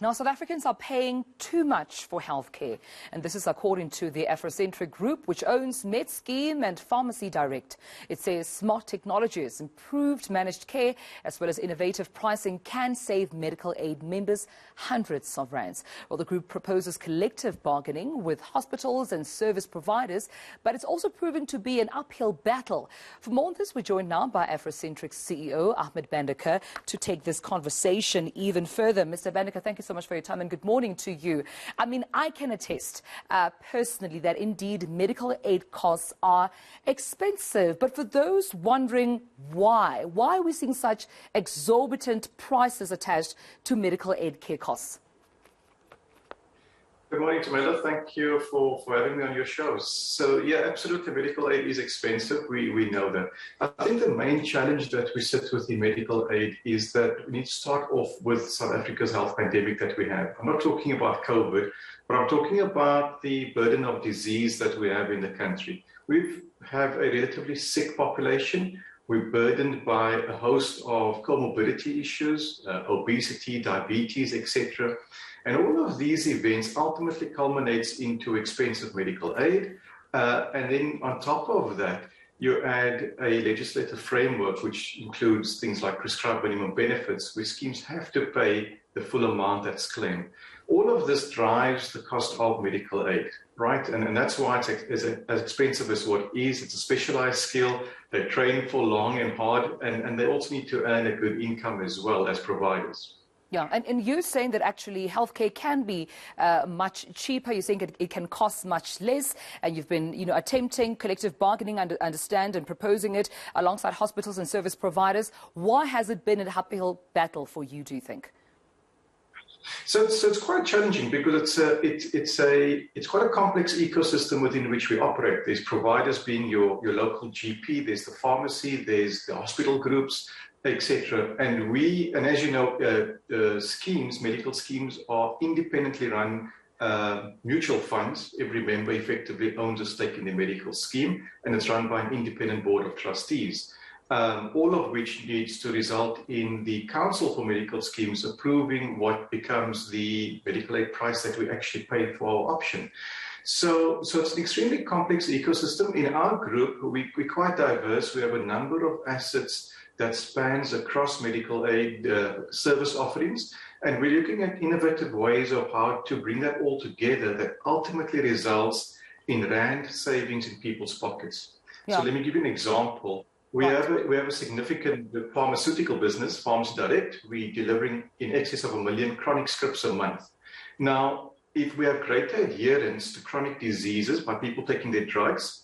Now, South Africans are paying too much for healthcare, and this is according to the Afrocentric Group, which owns Medscheme and Pharmacy Direct. It says smart technologies, improved managed care, as well as innovative pricing can save medical aid members hundreds of rands. Well, the group proposes collective bargaining with hospitals and service providers, but it's also proving to be an uphill battle. For more on this, we're joined now by AfroCentric CEO Ahmed Banderker to take this conversation even further. Mr. Banderker, thank you so much for your time and good morning to you. I mean, I can attest personally that indeed medical aid costs are expensive. But for those wondering why are we seeing such exorbitant prices attached to medical aid care costs? Good morning, Tamela. Thank you for having me on your show. So, yeah, absolutely, medical aid is expensive. We know that. I think the main challenge that we sit with in medical aid is that we need to start off with South Africa's health pandemic that we have. I'm not talking about COVID, but I'm talking about the burden of disease that we have in the country. We have a relatively sick population. We're burdened by a host of comorbidity issues, obesity, diabetes, etc. And all of these events ultimately culminates into expensive medical aid. And then on top of that, you add a legislative framework which includes things like prescribed minimum benefits, where schemes have to pay the full amount that's claimed. All of this drives the cost of medical aid, right? And that's why it's as expensive as what it is. It's a specialized skill. They train for long and hard, and they also need to earn a good income as well as providers. Yeah, and you're saying that actually healthcare can be much cheaper. You're saying it can cost much less, and you've been, attempting collective bargaining, understand, and proposing it alongside hospitals and service providers. Why has it been an uphill battle for you, do you think? So it's quite challenging because it's quite a complex ecosystem within which we operate. There's providers being your local GP, there's the pharmacy, there's the hospital groups, etc. And as you know, medical schemes are independently run mutual funds. Every member effectively owns a stake in the medical scheme, and it's run by an independent board of trustees. All of which needs to result in the Council for Medical Schemes approving what becomes the medical aid price that we actually pay for our option. So it's an extremely complex ecosystem. In our group, we're quite diverse. We have a number of assets that spans across medical aid service offerings, and we're looking at innovative ways of how to bring that all together that ultimately results in rand savings in people's pockets. Yeah. So let me give you an example. We have a significant pharmaceutical business, Pharmacy Direct. We're delivering in excess of 1 million chronic scripts a month. Now, if we have greater adherence to chronic diseases by people taking their drugs,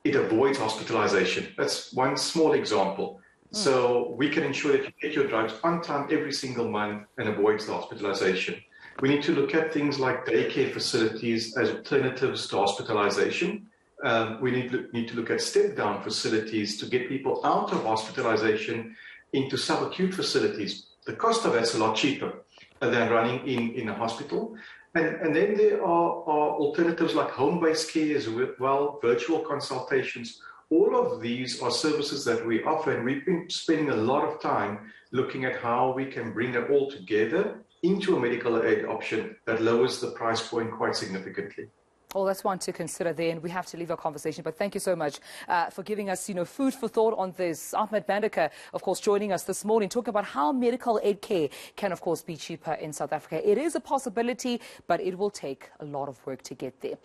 it avoids hospitalization. That's one small example. So we can ensure that you get your drugs on time every single month and avoids the hospitalization. We need to look at things like daycare facilities as alternatives to hospitalization. We need to look at step-down facilities to get people out of hospitalization into subacute facilities. The cost of that's a lot cheaper than running in a hospital. And then there are alternatives like home-based care as well, virtual consultations. All of these are services that we offer, and we've been spending a lot of time looking at how we can bring that all together into a medical aid option that lowers the price point quite significantly. Well, that's one to consider there, and we have to leave our conversation. But thank you so much for giving us, food for thought on this. Ahmed Banderker, of course, joining us this morning, talking about how medical aid care can, of course, be cheaper in South Africa. It is a possibility, but it will take a lot of work to get there.